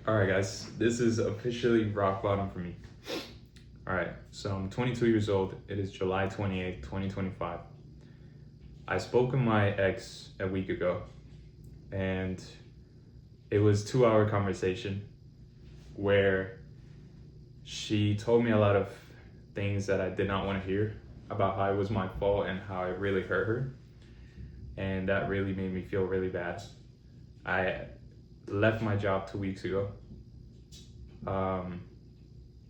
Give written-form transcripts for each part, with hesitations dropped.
All right, guys, this is officially rock bottom for me. All right, so I'm 22 years old. It is July 28th, 2025. I spoke with my ex a week ago, and it was 2 hour conversation where she told me a lot of things that I did not want to hear about how it was my fault and how it really hurt her. And that really made me feel really bad. I left my job 2 weeks ago.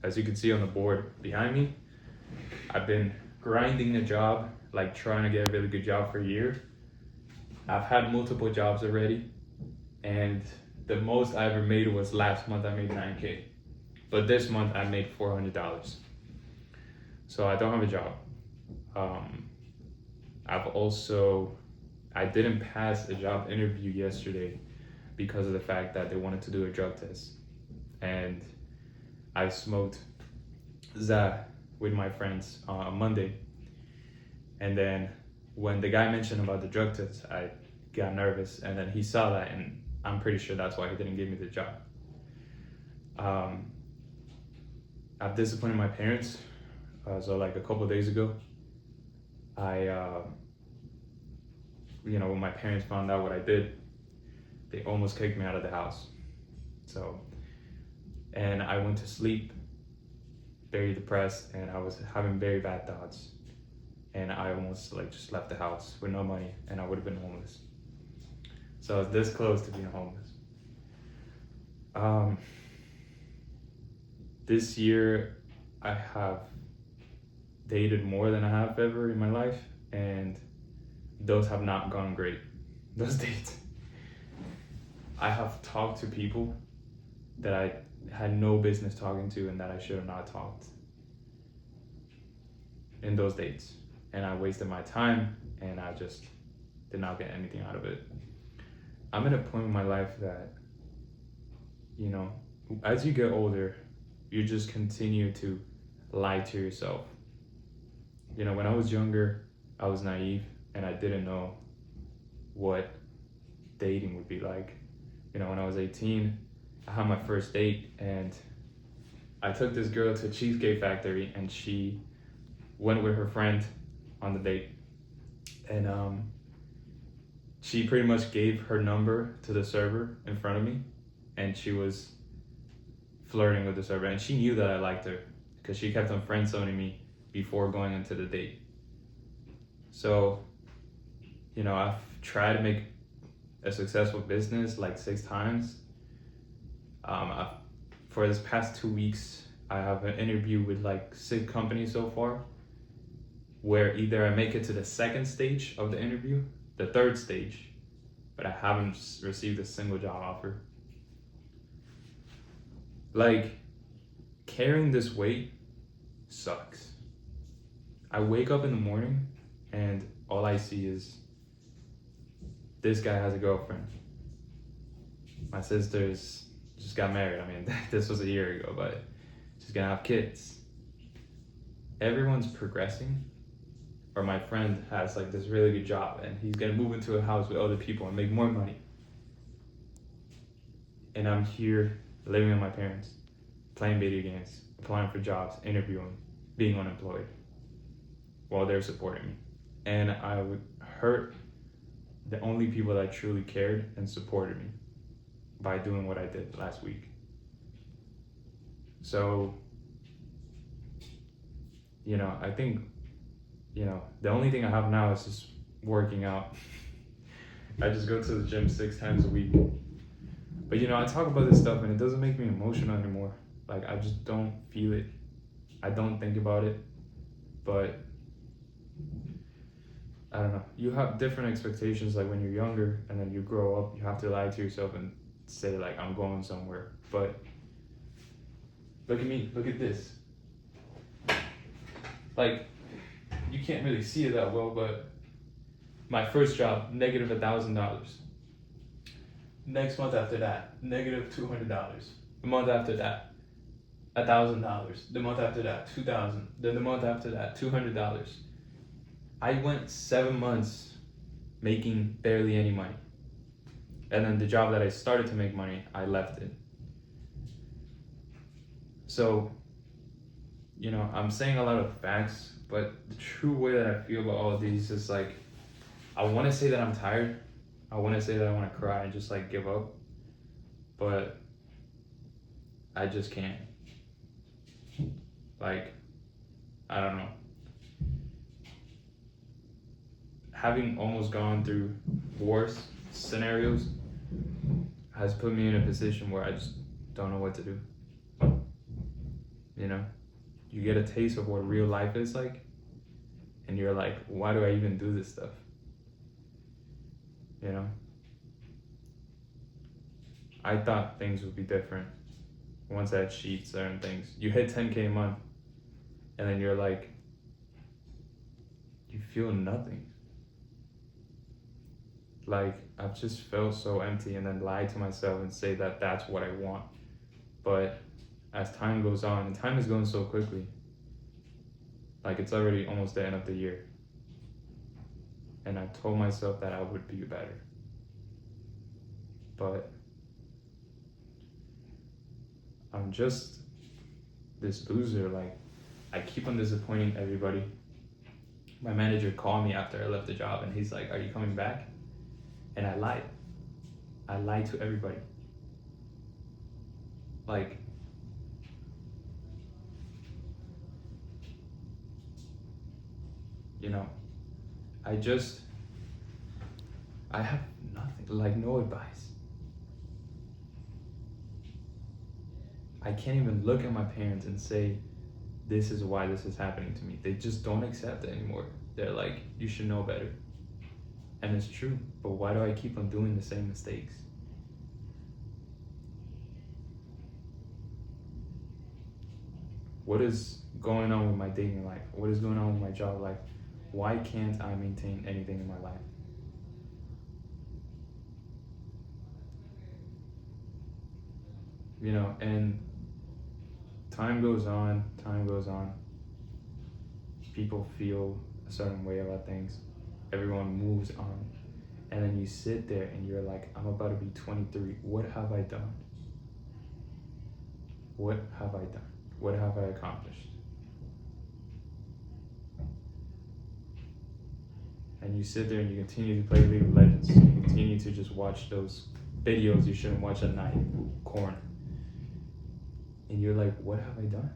As you can see on the board behind me, I've been grinding a job, like trying to get a really good job for a year. I've had multiple jobs already, and the most I ever made was last month. I made $9K, but this month I made $400. So I don't have a job. I didn't pass a job interview yesterday because of the fact that they wanted to do a drug test. And I smoked Za with my friends on Monday. And then when the guy mentioned about the drug test, I got nervous, and then he saw that, and I'm pretty sure that's why he didn't give me the job. I've disappointed my parents. So like a couple of days ago, when my parents found out what I did, they almost kicked me out of the house. And I went to sleep very depressed, and I was having very bad thoughts. And I almost just left the house with no money, and I would have been homeless. So I was this close to being homeless. This year, I have dated more than I have ever in my life, and those have not gone great. Those dates. I have talked to people that I had no business talking to, and that I should have not talked in those dates. And I wasted my time, and I just did not get anything out of it. I'm at a point in my life that, as you get older, you just continue to lie to yourself. When I was younger, I was naive, and I didn't know what dating would be like. When I was 18, I had my first date, and I took this girl to Cheesecake Factory, and she went with her friend on the date. And she pretty much gave her number to the server in front of me, and she was flirting with the server, and she knew that I liked her because she kept on friend-zoning me before going into the date. So, I've tried to make a successful business like 6 times. For this past 2 weeks, I have an interview with 6 companies so far, where either I make it to the second stage of the interview, the third stage, but I haven't received a single job offer. Carrying this weight sucks. I wake up in the morning, and all I see is this guy has a girlfriend. My sister's just got married. I mean, this was a year ago, but she's gonna have kids. Everyone's progressing, or my friend has this really good job, and he's gonna move into a house with other people and make more money. And I'm here living with my parents, playing video games, applying for jobs, interviewing, being unemployed, while they're supporting me. And I would hurt the only people that truly cared and supported me by doing what I did last week. So, I think, the only thing I have now is just working out. I just go to the gym 6 times a week. But, I talk about this stuff, and it doesn't make me emotional anymore. I just don't feel it. I don't think about it. But I don't know. You have different expectations when you're younger, and then you grow up, you have to lie to yourself and say I'm going somewhere. But look at me, look at this. You can't really see it that well, but my first job, -$1,000. Next month after that, -$200. The month after that, $1,000. The month after that, $2,000. Then the month after that, $200. I went 7 months making barely any money. And then the job that I started to make money, I left it. So, I'm saying a lot of facts, but the true way that I feel about all of these is like, I want to say that I'm tired. I want to say that I want to cry and just like give up, but I just can't. Like, I don't know. Having almost gone through worse scenarios has put me in a position where I just don't know what to do. You get a taste of what real life is like, and you're like, why do I even do this stuff? I thought things would be different once I achieved certain things. You hit 10K a month, and then you're like, you feel nothing. Like, I've just felt so empty, and then lie to myself and say that that's what I want. But as time goes on, and time is going so quickly, like it's already almost the end of the year, and I told myself that I would be better, but I'm just this loser. Like, I keep on disappointing everybody. My manager called me after I left the job, and he's like, are you coming back? And I lied. I lied to everybody. Like, I have nothing, like no advice. I can't even look at my parents and say, this is why this is happening to me. They just don't accept it anymore. They're like, you should know better. And it's true, but why do I keep on doing the same mistakes? What is going on with my dating life? What is going on with my job life? Why can't I maintain anything in my life? And time goes on. People feel a certain way about things. Everyone moves on. And then you sit there and you're like, I'm about to be 23. What have I done? What have I done? What have I accomplished? And you sit there and you continue to play League of Legends. You continue to just watch those videos you shouldn't watch at night, corn. And you're like, what have I done?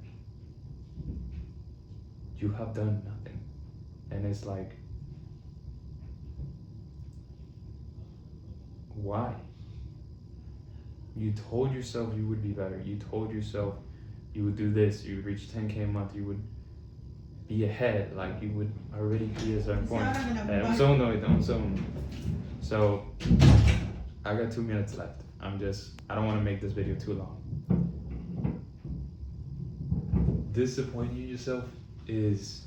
You have done nothing. And it's like, why? You told yourself you would be better. You told yourself you would do this. You would reach 10K a month. You would be ahead. Like, you would already be at a certain point. And I'm so annoyed. So, I got 2 minutes left. I don't want to make this video too long. Disappointing yourself is,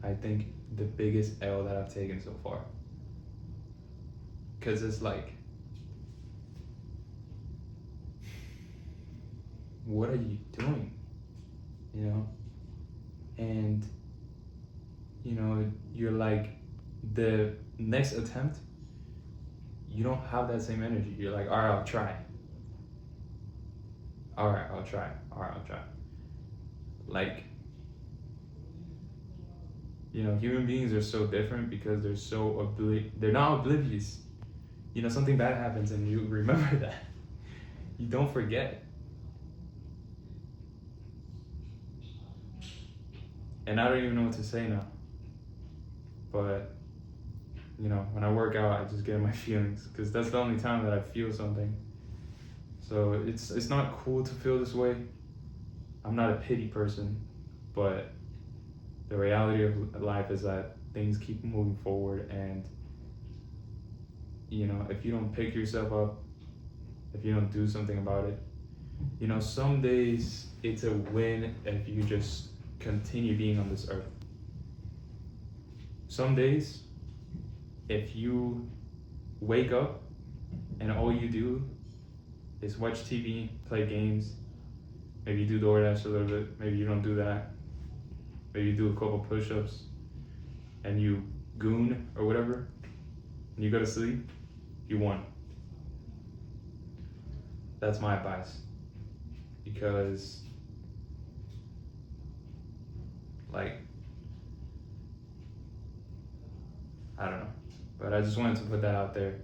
I think, the biggest L that I've taken so far. Because it's like, what are you doing? And, you're like, the next attempt, you don't have that same energy. You're like, all right, I'll try. Like, human beings are so different because they're not oblivious. Something bad happens and you remember that. You don't forget. And I don't even know what to say now. But, when I work out, I just get in my feelings because that's the only time that I feel something. So it's not cool to feel this way. I'm not a pity person, but the reality of life is that things keep moving forward, and if you don't pick yourself up, if you don't do something about it, some days it's a win if you just continue being on this earth. Some days, if you wake up and all you do is watch TV, play games, maybe you do DoorDash a little bit, maybe you don't do that, maybe you do a couple push-ups, and you goon or whatever, and you go to sleep, you won. That's my advice. Because Like, I don't know. But I just wanted to put that out there.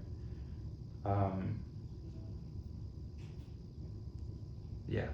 Yeah.